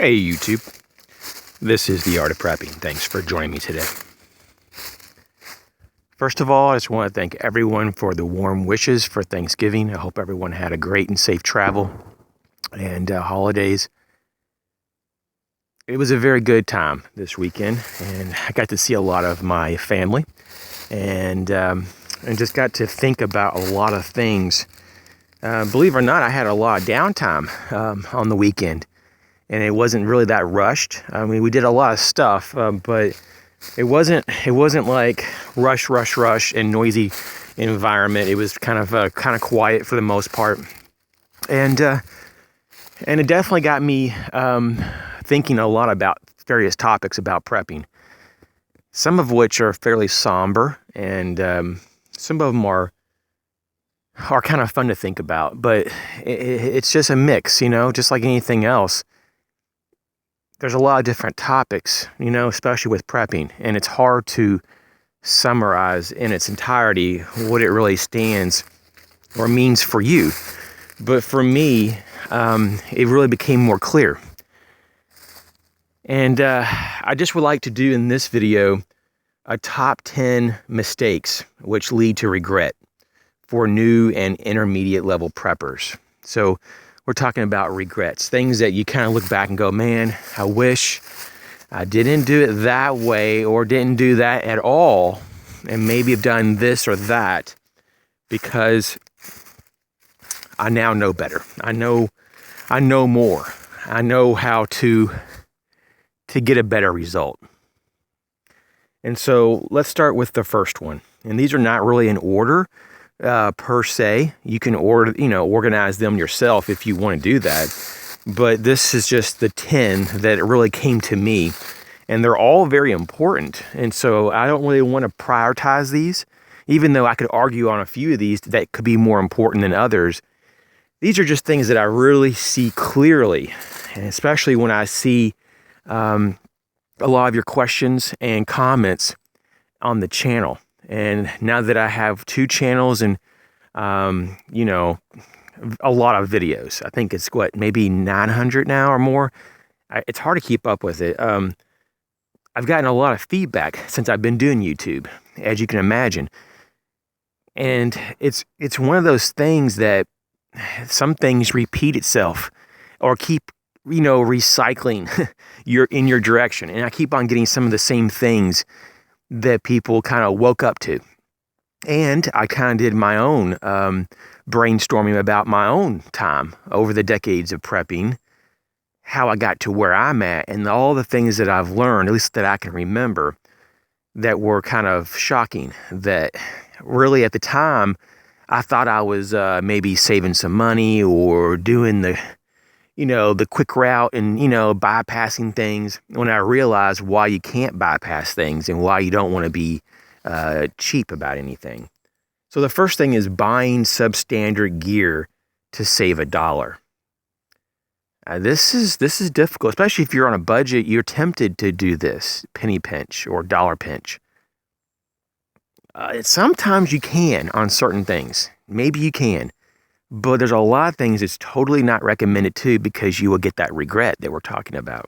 Hey YouTube, this is The Art of Prepping. Thanks for joining me today. First of all, I just want to thank everyone for the warm wishes for Thanksgiving. I hope everyone had a great and safe travel and holidays. It was a very good time this weekend, and I got to see a lot of my family and just got to think about a lot of things. Believe it or not, I had a lot of downtime on the weekend. And it wasn't really that rushed. I mean, we did a lot of stuff, but it wasn't like rush and noisy environment. It was kind of quiet for the most part, and it definitely got me thinking a lot about various topics about prepping. Some of which are fairly somber, and some of them are kind of fun to think about. But it's just a mix, just like anything else. There's a lot of different topics, especially with prepping, and it's hard to summarize in its entirety what it really stands or means for you. But for me, it really became more clear. And I just would like to do in this video a top 10 mistakes which lead to regret for new and intermediate level preppers. So we're talking about regrets, things that you kind of look back and go, man, I wish I didn't do it that way or didn't do that at all, and maybe have done this or that because I now know better. I know more. I know how to get a better result. And so let's start with the first one. And these are not really in order. Per se, you can organize them yourself if you want to do that. But this is just the 10 that really came to me, and they're all very important. And so I don't really want to prioritize these, even though I could argue on a few of these that could be more important than others. These are just things that I really see clearly, and especially when I see a lot of your questions and comments on the channel. And now that I have 2 channels and, a lot of videos, I think it's maybe 900 now or more. It's hard to keep up with it. I've gotten a lot of feedback since I've been doing YouTube, as you can imagine. And it's one of those things that some things repeat itself or keep, recycling in your direction. And I keep on getting some of the same things that people kind of woke up to. And I kind of did my own brainstorming about my own time over the decades of prepping, how I got to where I'm at, and all the things that I've learned, at least that I can remember, that were kind of shocking. That really at the time, I thought I was maybe saving some money or doing the quick route and, bypassing things, when I realized why you can't bypass things and why you don't want to be cheap about anything. So the first thing is buying substandard gear to save $1. This is difficult, especially if you're on a budget. You're tempted to do this penny pinch or dollar pinch. Sometimes you can on certain things. Maybe you can. But there's a lot of things it's totally not recommended to, because you will get that regret that we're talking about.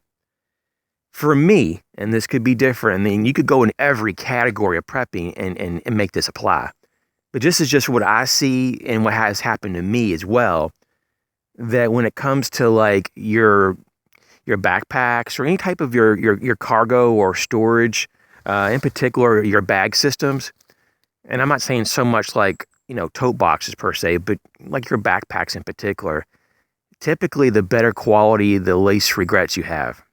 For me, and this could be different, I mean, you could go in every category of prepping and make this apply. But this is just what I see and what has happened to me as well, that when it comes to like your backpacks or any type of your cargo or storage, in particular your bag systems, and I'm not saying so much like tote boxes per se, but like your backpacks in particular, typically the better quality, the least regrets you have,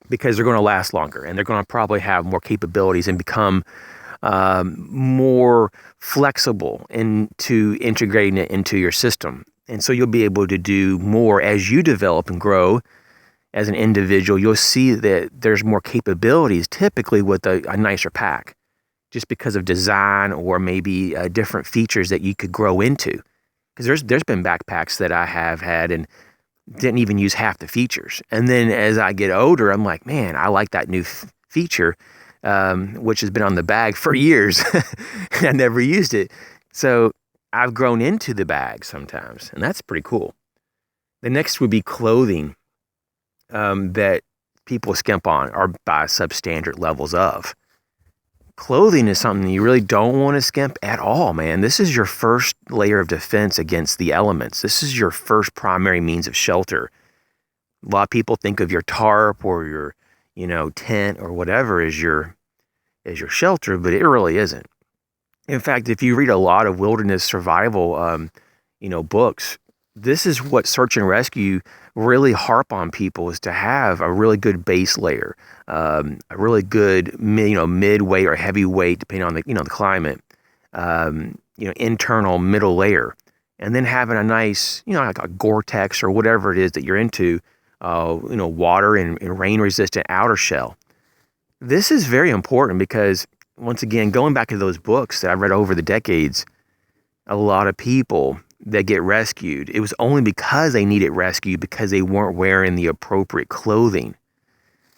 because they're going to last longer and they're going to probably have more capabilities and become more flexible into integrating it into your system. And so you'll be able to do more as you develop and grow as an individual. You'll see that there's more capabilities typically with a nicer pack, just because of design or maybe different features that you could grow into. Because there's been backpacks that I have had and didn't even use half the features. And then as I get older, I'm like, man, I like that new feature, which has been on the bag for years. I never used it. So I've grown into the bag sometimes, and that's pretty cool. The next would be clothing. that people skimp on or buy substandard levels of. Clothing is something you really don't want to skimp at all, man. This is your first layer of defense against the elements. This is your first primary means of shelter. A lot of people think of your tarp or your, tent or whatever as your shelter, but it really isn't. In fact, if you read a lot of wilderness survival, books, this is what search and rescue really harp on people, is to have a really good base layer, a really good midweight or heavyweight, depending on the climate, internal middle layer, and then having a nice like a Gore-Tex or whatever it is that you're into, water and rain resistant outer shell. This is very important because, once again, going back to those books that I've read over the decades, a lot of people that get rescued, it was only because they needed rescue because they weren't wearing the appropriate clothing.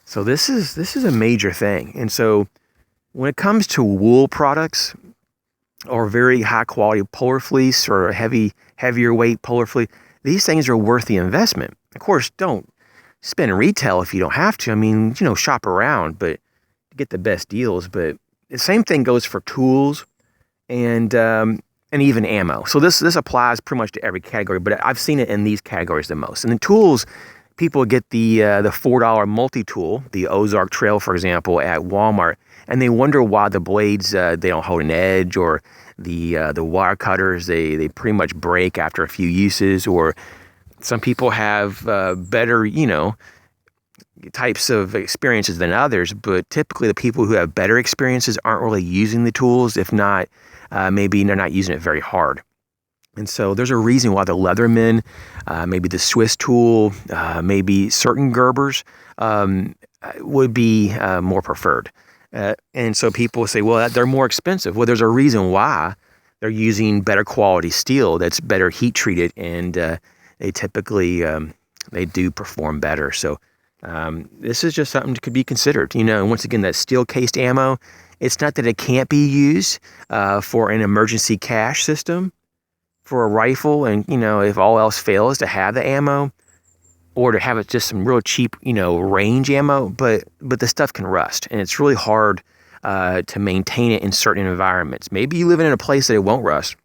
So this is a major thing. And so when it comes to wool products or very high quality polar fleece or heavier weight polar fleece, these things are worth the investment. Of course, don't spend retail if you don't have to. I mean, shop around, but to get the best deals. But the same thing goes for tools and even ammo. So this applies pretty much to every category, but I've seen it in these categories the most. And the tools, people get the $4 multi-tool, the Ozark Trail, for example, at Walmart, and they wonder why the blades they don't hold an edge, or the wire cutters they pretty much break after a few uses, or some people have better types of experiences than others, but typically the people who have better experiences aren't really using the tools. If not, maybe they're not using it very hard. And so there's a reason why the Leatherman, maybe the Swiss tool, maybe certain Gerbers would be more preferred. And so people say, well, they're more expensive. Well, there's a reason why. They're using better quality steel that's better heat treated, and they typically they do perform better. So this is just something that could be considered. And once again, that steel cased ammo, it's not that it can't be used for an emergency cache system for a rifle, and if all else fails, to have the ammo, or to have it just some real cheap range ammo, but the stuff can rust, and it's really hard to maintain it in certain environments. Maybe you live in a place that it won't rust,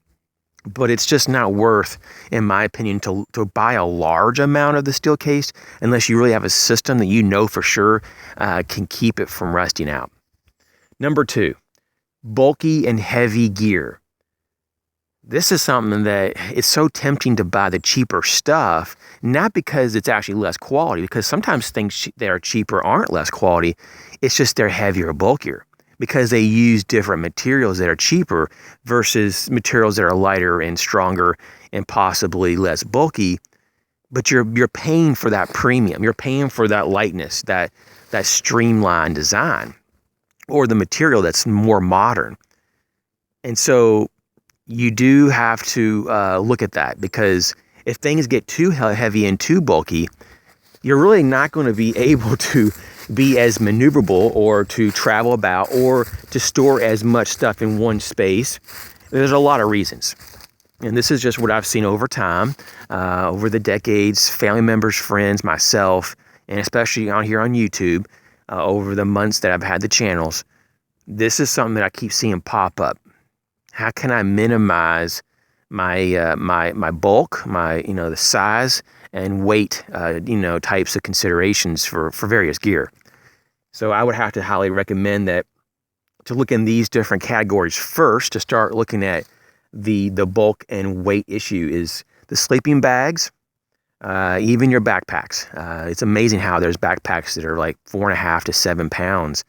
but it's just not worth, in my opinion, to buy a large amount of the steel case unless you really have a system that for sure can keep it from rusting out. Number 2, bulky and heavy gear. This is something that it's so tempting to buy the cheaper stuff, not because it's actually less quality, because sometimes things that are cheaper aren't less quality. It's just they're heavier or bulkier because they use different materials that are cheaper versus materials that are lighter and stronger and possibly less bulky. But you're paying for that premium. You're paying for that lightness, that streamlined design, or the material that's more modern. And so you do have to look at that, because if things get too heavy and too bulky, you're really not going to be able to be as maneuverable or to travel about or to store as much stuff in one space. There's a lot of reasons. And this is just what I've seen over time, over the decades, family members, friends, myself, and especially on here on YouTube, over the months that I've had the channels. This is something that I keep seeing pop up. How can I minimize my my bulk, the size and weight, types of considerations for various gear? So I would have to highly recommend that to look in these different categories first, to start looking at the bulk and weight issue, is the sleeping bags, even your backpacks. It's amazing how there's backpacks that are like 4.5 to 7 pounds.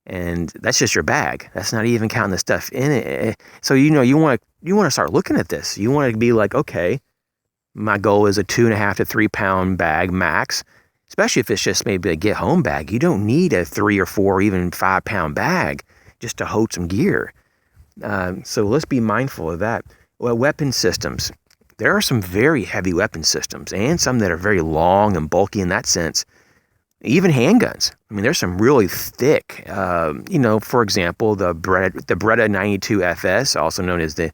And that's just your bag. That's not even counting the stuff in it. So you want to start looking at this. You want to be like, okay, my goal is a 2.5 to 3 pound bag max. Especially if it's just maybe a get home bag. You don't need a 3 or 4 or even 5 pound bag just to hold some gear. So let's be mindful of that. Well, weapon systems. There are some very heavy weapon systems, and some that are very long and bulky in that sense. Even handguns. I mean, there's some really thick, for example, the Beretta 92 FS, also known as the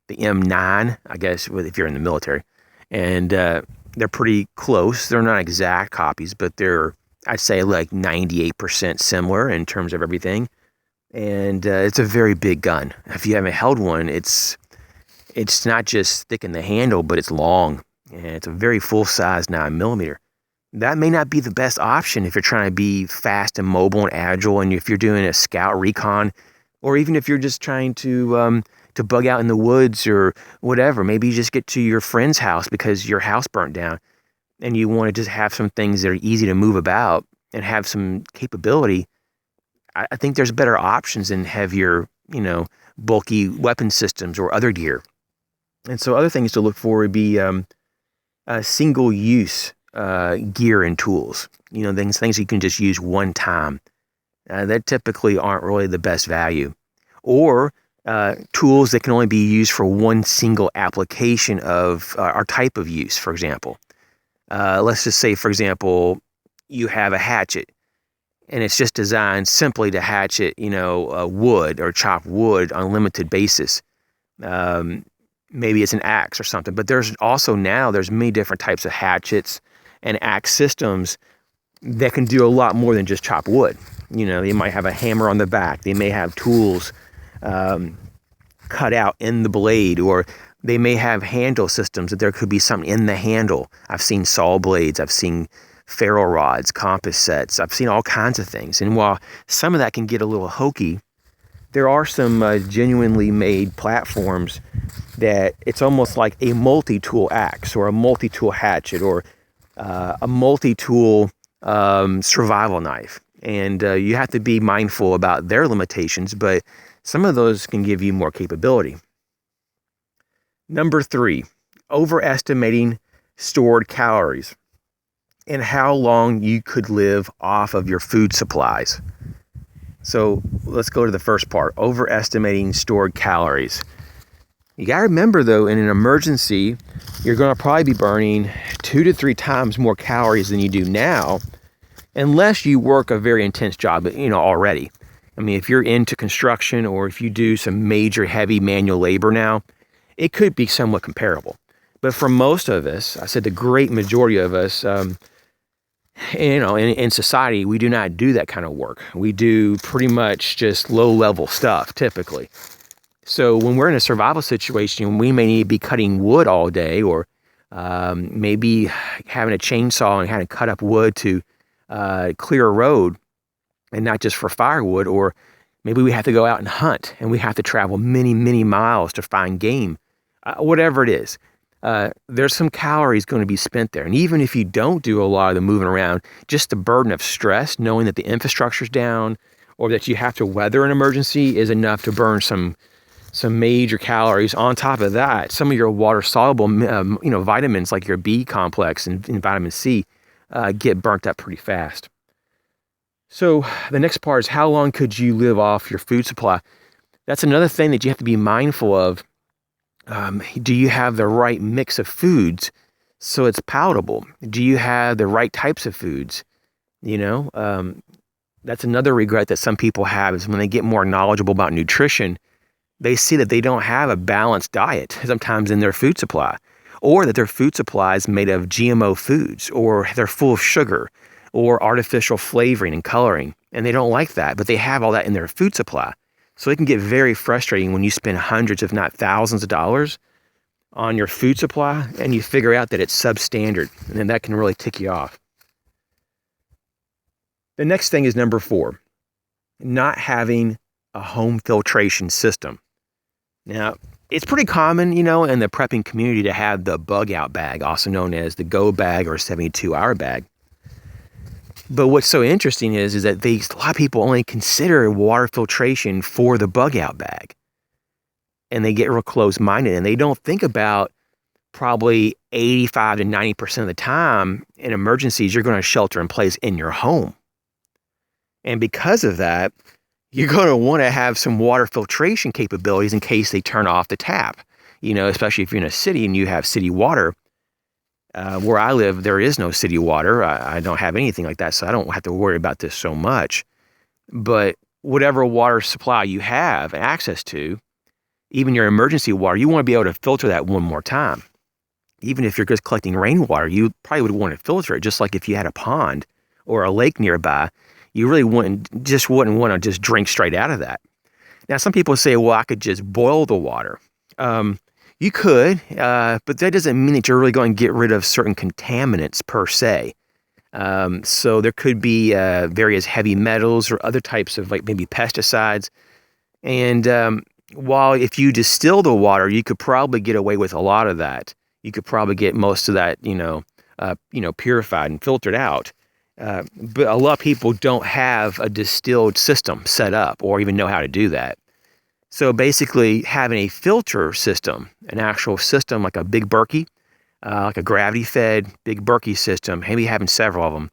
M9, I guess, if you're in the military. And They're pretty close. They're not exact copies, but they're, I'd say, like 98% similar in terms of everything. And it's a very big gun. If you haven't held one, it's not just thick in the handle, but it's long, and it's a very full-size 9mm. That may not be the best option if you're trying to be fast and mobile and agile, and if you're doing a scout recon, or even if you're just trying to bug out in the woods or whatever. Maybe you just get to your friend's house because your house burnt down, and you want to just have some things that are easy to move about and have some capability. I think there's better options than heavier, bulky weapon systems or other gear. And so other things to look for would be single-use gear and tools. Things you can just use one time. That typically aren't really the best value. Or tools that can only be used for one single application of or type of use, for example. Let's just say, for example, you have a hatchet, and it's just designed simply to hatchet, wood or chop wood on a limited basis. Maybe it's an axe or something, but there's many different types of hatchets and axe systems that can do a lot more than just chop wood. They might have a hammer on the back. They may have tools cut out in the blade, or they may have handle systems that there could be something in the handle. I've seen saw blades. I've seen ferro rods, compass sets. I've seen all kinds of things. And while some of that can get a little hokey, there are some genuinely made platforms that it's almost like a multi-tool axe or a multi-tool hatchet or a multi-tool survival knife. And you have to be mindful about their limitations, but some of those can give you more capability. Number 3, overestimating stored calories and how long you could live off of your food supplies. So let's go to the first part, overestimating stored calories. You got to remember, though, in an emergency, you're going to probably be burning 2 to 3 times more calories than you do now, unless you work a very intense job, already. I mean, if you're into construction or if you do some major heavy manual labor now, it could be somewhat comparable. But for most of us, I said the great majority of us, in society, we do not do that kind of work. We do pretty much just low-level stuff, typically. So when we're in a survival situation, we may need to be cutting wood all day, or maybe having a chainsaw and having to cut up wood to clear a road, and not just for firewood. Or maybe we have to go out and hunt, and we have to travel many, many miles to find game. Whatever it is. There's some calories going to be spent there. And even if you don't do a lot of the moving around, just the burden of stress, knowing that the infrastructure's down or that you have to weather an emergency, is enough to burn some major calories. On top of that, some of your water-soluble vitamins like your B complex and vitamin C get burnt up pretty fast. So the next part is, how long could you live off your food supply? That's another thing that you have to be mindful of. Do you have the right mix of foods so it's palatable? Do you have the right types of foods? That's another regret that some people have, is when they get more knowledgeable about nutrition, they see that they don't have a balanced diet sometimes in their food supply, or that their food supply is made of GMO foods, or they're full of sugar or artificial flavoring and coloring, and they don't like that, but they have all that in their food supply. So it can get very frustrating when you spend hundreds, if not thousands of dollars on your food supply, and you figure out that it's substandard, and then that can really tick you off. The next thing is number 4, not having a home filtration system. Now, it's pretty common, in the prepping community to have the bug out bag, also known as the go bag or 72-hour bag. But what's so interesting is that a lot of people only consider water filtration for the bug out bag. And they get real close-minded, and they don't think about probably 85 to 90% of the time in emergencies, you're going to shelter in place in your home. And because of that, you're going to want to have some water filtration capabilities in case they turn off the tap, especially if you're in a city and you have city water. Where I live, there is no city water. I don't have anything like that, so I don't have to worry about this so much. But whatever water supply you have access to, even your emergency water, you want to be able to filter that one more time. even if you're just collecting rainwater, you probably would want to filter it, just like if you had a pond or a lake nearby. You really wouldn't want to just drink straight out of that. Now, some people say, well, I could just boil the water. You could, but that doesn't mean that you're really going to get rid of certain contaminants per se. So there could be various heavy metals or other types of like maybe pesticides. And while if you distill the water, you could probably get away with a lot of that. You could probably get most of that, purified and filtered out. But a lot of people don't have a distilled system set up or even know how to do that. So basically having a filter system, an actual system like a Big Berkey, like a gravity-fed Big Berkey system, maybe having several of them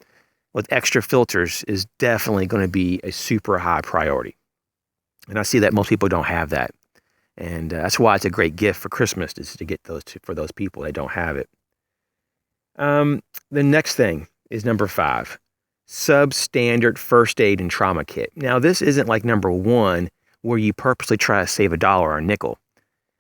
with extra filters is definitely going to be a super high priority. And I see that most people don't have that. And that's why it's a great gift for Christmas, is to get those for those people that don't have it. The next thing is number 5, substandard first aid and trauma kit. Now, this isn't like number 1, where you purposely try to save $1 or a nickel.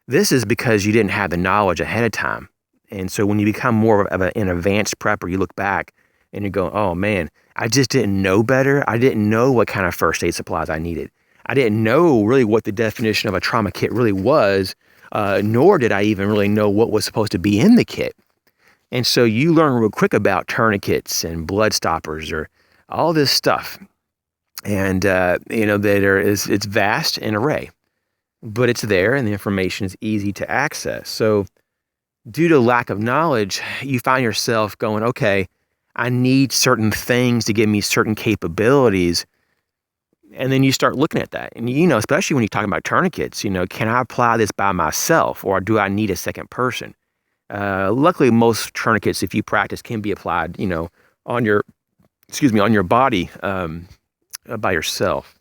This is because you didn't have the knowledge ahead of time. And so when you become more of an advanced prepper, you look back and you go, oh man, I just didn't know better. I didn't know what kind of first aid supplies I needed. I didn't know really what the definition of a trauma kit really was, nor did I even really know what was supposed to be in the kit. And so you learn real quick about tourniquets and blood stoppers or all this stuff. And, it's vast in array, but it's there and the information is easy to access. So due to lack of knowledge, you find yourself going, okay, I need certain things to give me certain capabilities. And then you start looking at that. And, especially when you're talking about tourniquets, can I apply this by myself or do I need a second person? Luckily, most tourniquets, if you practice, can be applied, on your body, by yourself.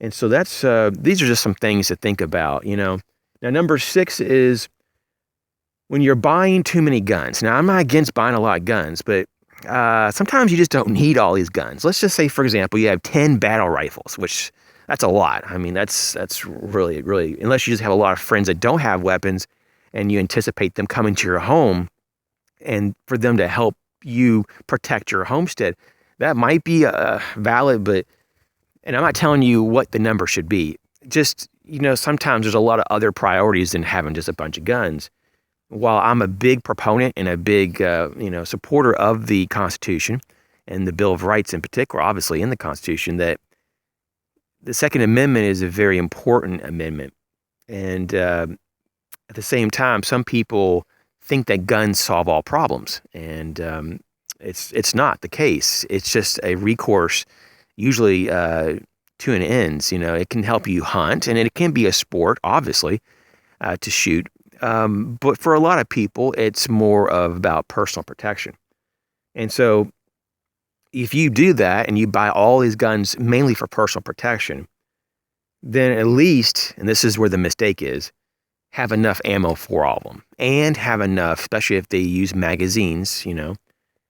And so these are just some things to think about, Now, number 6 is when you're buying too many guns. Now, I'm not against buying a lot of guns, but sometimes you just don't need all these guns. Let's just say, for example, you have 10 battle rifles, which that's a lot. I mean, that's really, really, unless you just have a lot of friends that don't have weapons and you anticipate them coming to your home and for them to help you protect your homestead, that might be valid, and I'm not telling you what the number should be. Just, sometimes there's a lot of other priorities than having just a bunch of guns. While I'm a big proponent and a big, supporter of the Constitution and the Bill of Rights in particular, obviously in the Constitution, that the Second Amendment is a very important amendment. And at the same time, some people think that guns solve all problems. And it's not the case. It's just a recourse, usually to an ends. It can help you hunt, and it can be a sport, obviously, to shoot. But for a lot of people, it's more of about personal protection. And so if you do that and you buy all these guns mainly for personal protection, then at least, and this is where the mistake is, have enough ammo for all of them and have enough, especially if they use magazines,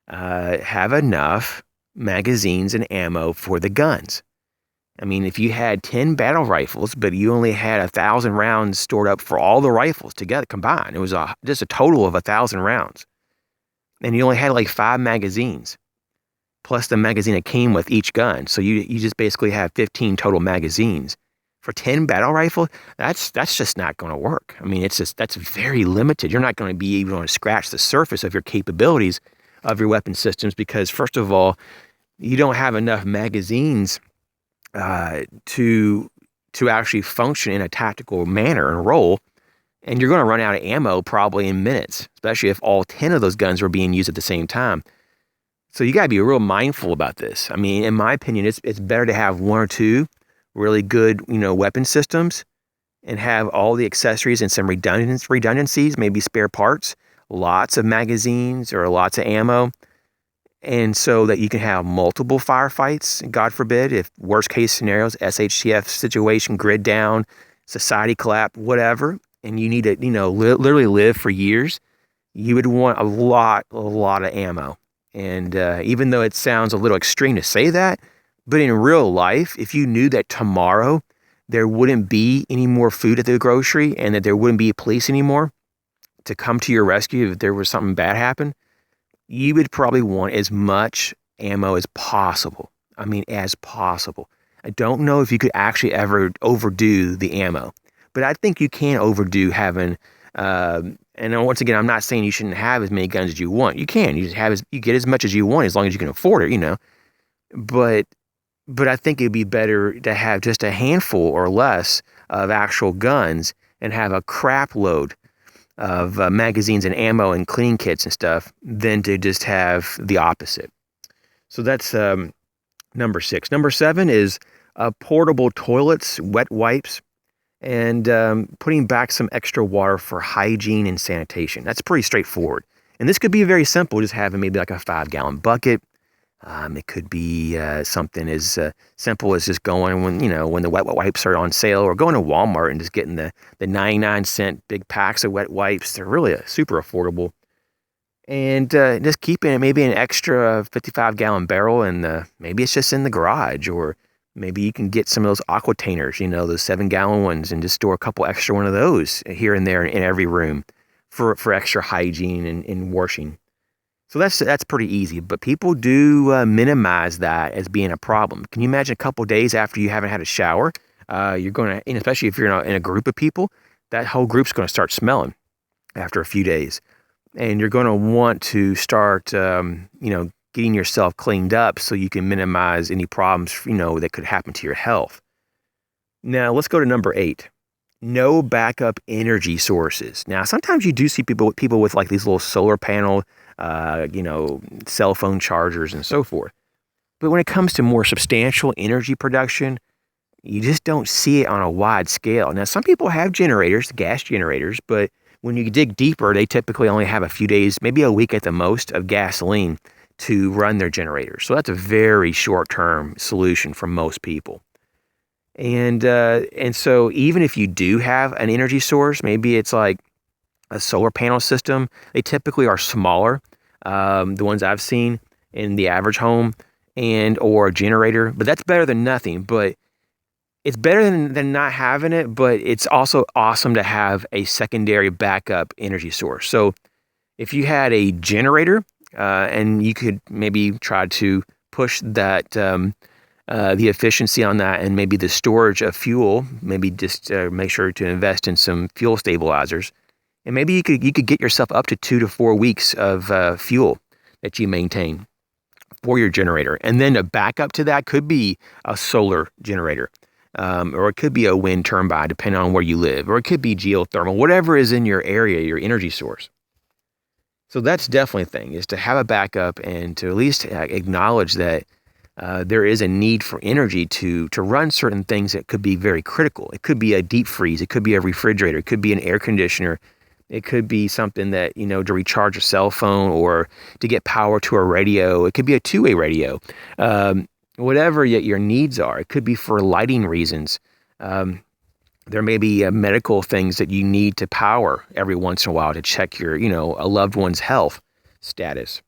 have enough magazines and ammo for the guns. I mean, if you had 10 battle rifles, but you only had 1,000 rounds stored up for all the rifles together combined, it was just a total of 1,000 rounds. And you only had like 5 magazines, plus the magazine that came with each gun. So you just basically have 15 total magazines. For 10 battle rifles, that's just not going to work. I mean, that's very limited. You're not going to be able to scratch the surface of your capabilities of your weapon systems because, first of all, you don't have enough magazines to actually function in a tactical manner and role, and you're going to run out of ammo probably in minutes, especially if all 10 of those guns were being used at the same time. So you got to be real mindful about this. I mean, in my opinion, it's better to have 1 or 2 really good, weapon systems and have all the accessories and some redundancies, maybe spare parts, lots of magazines or lots of ammo. And so that you can have multiple firefights, God forbid, if worst case scenarios, SHTF situation, grid down, society collapse, whatever, and you need to, literally live for years, you would want a lot of ammo. And even though it sounds a little extreme to say that, but in real life, if you knew that tomorrow there wouldn't be any more food at the grocery and that there wouldn't be police anymore, to come to your rescue if there was something bad happen, you would probably want as much ammo as possible. I mean, as possible. I don't know if you could actually ever overdo the ammo, but I think you can overdo having. And once again, I'm not saying you shouldn't have as many guns as you want. You can. You just you get as much as you want as long as you can afford it, you know. But I think it'd be better to have just a handful or less of actual guns and have a crap load of magazines and ammo and cleaning kits and stuff than to just have the opposite. So that's number 6. Number 7 is portable toilets, wet wipes, and putting back some extra water for hygiene and sanitation. That's pretty straightforward. And this could be very simple, just having maybe like a 5-gallon bucket. It could be something as simple as just going when the wet wipes are on sale, or going to Walmart and just getting the 99-cent big packs of wet wipes. They're really super affordable. And just keeping maybe an extra 55-gallon barrel, and maybe it's just in the garage, or maybe you can get some of those aquatainers, those 7-gallon ones, and just store a couple extra one of those here and there in every room for extra hygiene and washing. So that's pretty easy, but people do minimize that as being a problem. Can you imagine a couple days after you haven't had a shower, you're going to, and especially if you're in a group of people, that whole group's going to start smelling after a few days. And you're going to want to start, getting yourself cleaned up so you can minimize any problems, that could happen to your health. Now, let's go to number 8. No backup energy sources. Now, sometimes you do see people with like these little solar panel, cell phone chargers and so forth. But when it comes to more substantial energy production, you just don't see it on a wide scale. Now, some people have generators, gas generators, but when you dig deeper, they typically only have a few days, maybe a week at the most, of gasoline to run their generators. So that's a very short-term solution for most people. And so even if you do have an energy source, maybe it's like a solar panel system, they typically are smaller, the ones I've seen in the average home, or a generator. But that's better than nothing. But it's better than not having it, but it's also awesome to have a secondary backup energy source. So if you had a generator, and you could maybe try to push that the efficiency on that, and maybe the storage of fuel, maybe just make sure to invest in some fuel stabilizers. And maybe you could get yourself up to 2 to 4 weeks of fuel that you maintain for your generator. And then a backup to that could be a solar generator, or it could be a wind turbine, depending on where you live, or it could be geothermal, whatever is in your area, your energy source. So that's definitely a thing, is to have a backup and to at least acknowledge that there is a need for energy to run certain things that could be very critical. It could be a deep freeze. It could be a refrigerator. It could be an air conditioner. It could be something that, to recharge a cell phone or to get power to a radio. It could be a two-way radio. Whatever your needs are. It could be for lighting reasons. There may be medical things that you need to power every once in a while to check your, a loved one's health status.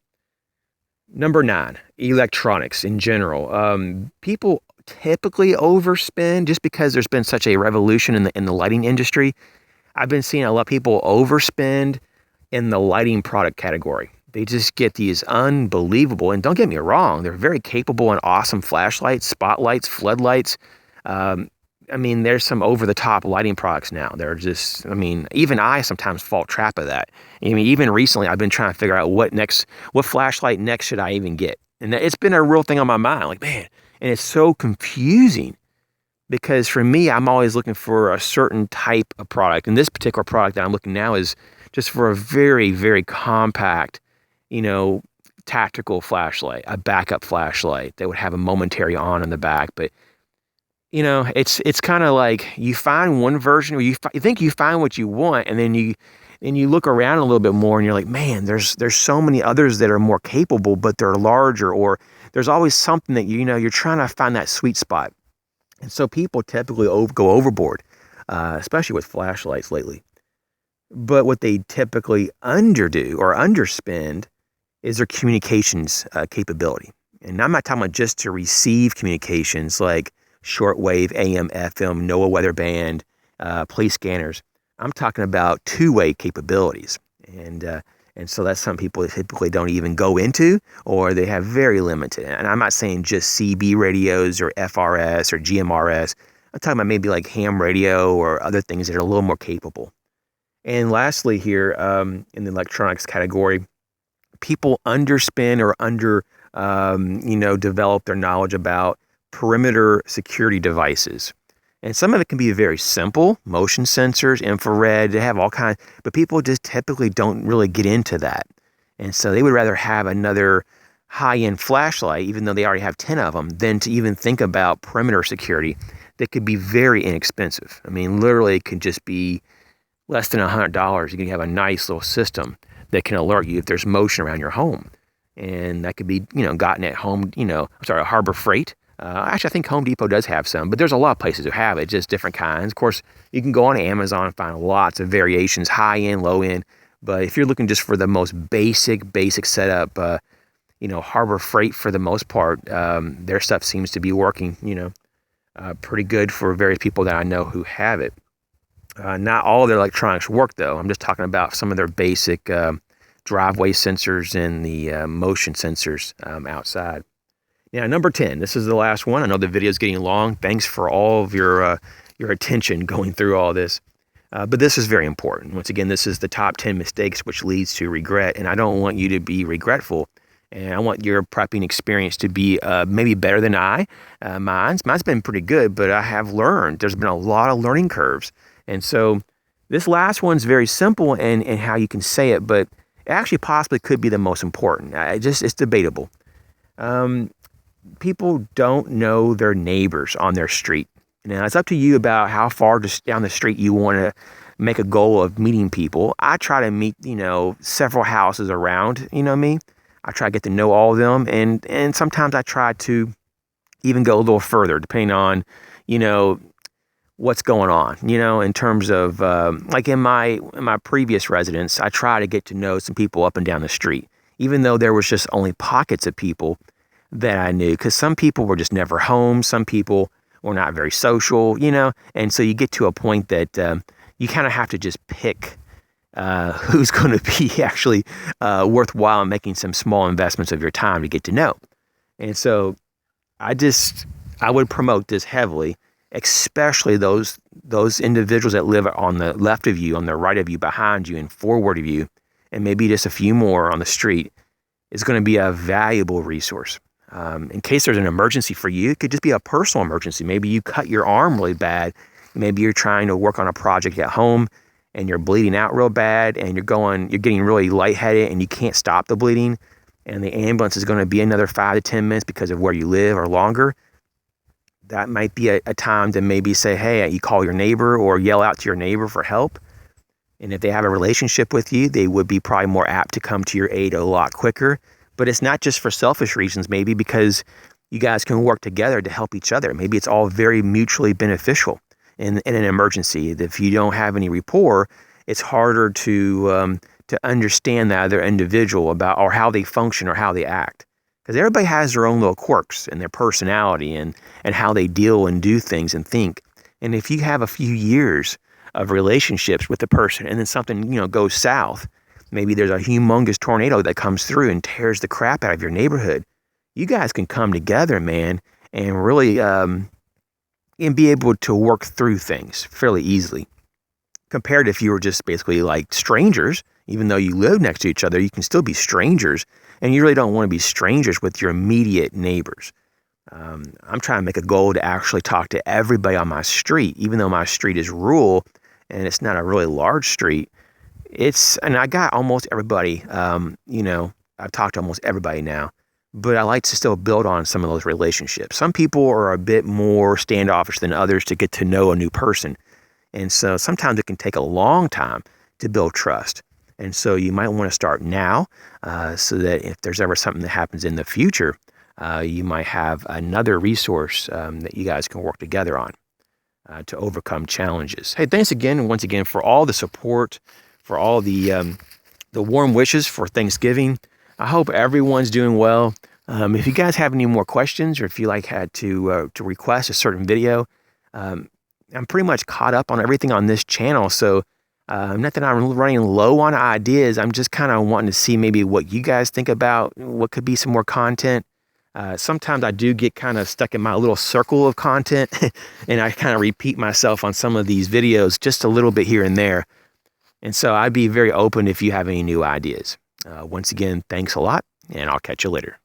Number 9, electronics in general. People typically overspend just because there's been such a revolution in the lighting industry. I've been seeing a lot of people overspend in the lighting product category. They just get these unbelievable, and don't get me wrong, they're very capable and awesome flashlights, spotlights, floodlights. There's some over-the-top lighting products now. They're just, even I sometimes fall trap of that. Even recently, I've been trying to figure out what flashlight next should I even get? And it's been a real thing on my mind. Like, man, and it's so confusing because for me, I'm always looking for a certain type of product. And this particular product that I'm looking now is just for a very, very compact, tactical flashlight, a backup flashlight that would have a momentary on in the back. But it's kind of like you find one version where you think you find what you want, and then you look around a little bit more, and you're like, man, there's so many others that are more capable, but they're larger, or there's always something that you're trying to find that sweet spot. And so people typically go overboard, especially with flashlights lately. But what they typically underdo or underspend is their communications capability. And I'm not talking about just to receive communications like shortwave, AM, FM, NOAA weather band, police scanners. I'm talking about two-way capabilities. And so that's something people typically don't even go into, or they have very limited. And I'm not saying just CB radios or FRS or GMRS. I'm talking about maybe like ham radio or other things that are a little more capable. And lastly here, in the electronics category, people underspend or develop their knowledge about perimeter security devices. And some of it can be very simple, motion sensors, infrared, they have all kinds, but people just typically don't really get into that. And so they would rather have another high-end flashlight, even though they already have 10 of them, than to even think about perimeter security that could be very inexpensive. I mean, literally it could just be less than $100. You can have a nice little system that can alert you if there's motion around your home. And that could be, gotten at Harbor Freight. Actually, I think Home Depot does have some, but there's a lot of places who have it, just different kinds. Of course, you can go on Amazon and find lots of variations, high end, low end. But if you're looking just for the most basic setup, Harbor Freight for the most part, their stuff seems to be working, pretty good for various people that I know who have it. Not all of their electronics work though. I'm just talking about some of their basic driveway sensors and the motion sensors outside. Now, number 10, this is the last one. I know the video is getting long. Thanks for all of your attention going through all this. But this is very important. Once again, this is the top 10 mistakes which leads to regret. And I don't want you to be regretful. And I want your prepping experience to be maybe better than mine's. Mine's been pretty good, but I have learned. There's been a lot of learning curves. And so this last one's very simple in how you can say it, but it actually possibly could be the most important. It's debatable. People don't know their neighbors on their street. Now, it's up to you about how far just down the street you want to make a goal of meeting people. I try to meet, several houses around, me. I try to get to know all of them. And sometimes I try to even go a little further, depending on, what's going on, in terms of, like in my previous residence, I try to get to know some people up and down the street, even though there was just only pockets of people that I knew, because some people were just never home. Some people were not very social, and so you get to a point that you kind of have to just pick who's going to be actually worthwhile in making some small investments of your time to get to know. And so I would promote this heavily, especially those individuals that live on the left of you, on the right of you, behind you, and forward of you, and maybe just a few more on the street, is going to be a valuable resource. In case there's an emergency for you, it could just be a personal emergency. Maybe you cut your arm really bad. Maybe you're trying to work on a project at home and you're bleeding out real bad and you're getting really lightheaded and you can't stop the bleeding. And the ambulance is going to be another 5 to 10 minutes because of where you live or longer. That might be a time to maybe say, hey, you call your neighbor or yell out to your neighbor for help. And if they have a relationship with you, they would be probably more apt to come to your aid a lot quicker. But it's not just for selfish reasons, maybe because you guys can work together to help each other. Maybe it's all very mutually beneficial in an emergency. If you don't have any rapport, it's harder to understand that other individual about or how they function or how they act. Because everybody has their own little quirks and their personality and how they deal and do things and think. And if you have a few years of relationships with the person and then something, goes south, maybe there's a humongous tornado that comes through and tears the crap out of your neighborhood. You guys can come together, man, and really and be able to work through things fairly easily. Compared if you were just basically like strangers, even though you live next to each other, you can still be strangers, and you really don't want to be strangers with your immediate neighbors. I'm trying to make a goal to actually talk to everybody on my street, even though my street is rural and it's not a really large street. And I got almost everybody, I've talked to almost everybody now, but I like to still build on some of those relationships. Some people are a bit more standoffish than others to get to know a new person. And so sometimes it can take a long time to build trust. And so you might want to start now so that if there's ever something that happens in the future, you might have another resource that you guys can work together on to overcome challenges. Hey, thanks again, once again, for all the support, for all the warm wishes for Thanksgiving. I hope everyone's doing well. If you guys have any more questions or if you had to request a certain video, I'm pretty much caught up on everything on this channel. So Not that I'm running low on ideas. I'm just kind of wanting to see maybe what you guys think about what could be some more content. Sometimes I do get kind of stuck in my little circle of content and I kind of repeat myself on some of these videos just a little bit here and there. And so I'd be very open if you have any new ideas. Once again, thanks a lot, and I'll catch you later.